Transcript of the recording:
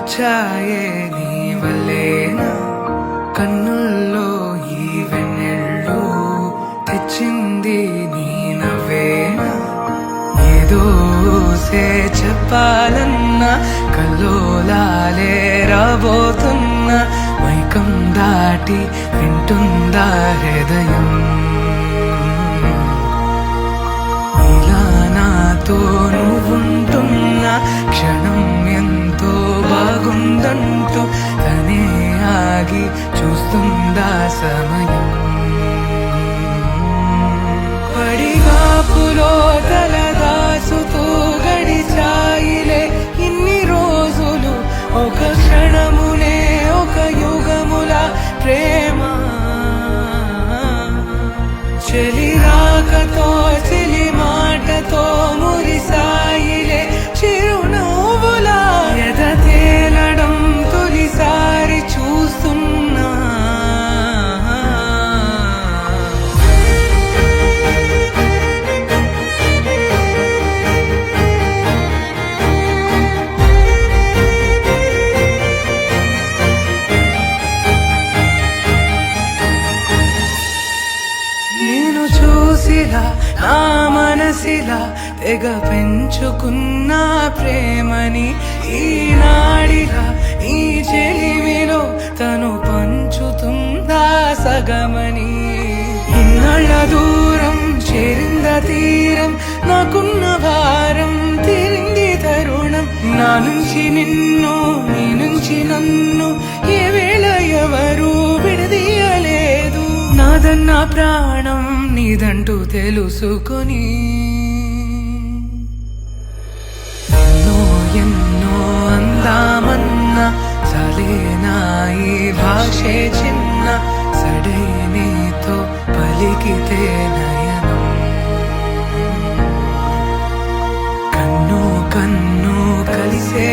వచ్చాయే నీ వల్లేనా కన్నుల్లో ఈ వెన్నెళ్ళు తెచ్చింది నీ నవ్వేనా ఏదో చెప్పాలన్నా కల్లోలాలే రాబోతున్నా మైకం దాటి వింటుందా హృదయం ఇలా నాతో నువ్వుంటున్నా క్షణం ఎంతో బాగుందంటూ తనే ఆగి చూస్తుందా సమయం పడిగాపులో తలదాసుతూ గడిచాయిలే ఇన్ని రోజులు ఒక క్షణమునే ఒక యుగముల ప్రేమ చెలి రాకతో చెలి మాటతో మురిసాయిలే చిరునవ్వులా ఎద తేలడం తొలిసారి చూస్తున్నా నేను చూసిలా నా మనసిలా తెగ పెంచుకున్న ప్రేమని ఈనాడిలా ఈ చెలివిలో తను పంచుతుందా సగమని ఇన్నాళ్ళ దూరం చేరింద తీరం నాకున్న భారం తీరింది తరుణం నా నుంచి నిన్ను నీ నుంచి నన్ను ఏ వేళ ఎవరు విడదీయలేదు నాదన్న ప్రాణం నీదంటూ తెలుసుకొని ఎన్నో ఎన్నో అందామన్నా చలేనా ఈ భాషే చిన్న సడే నీతో పలికితే నయనం కన్ను కన్ను కలిసే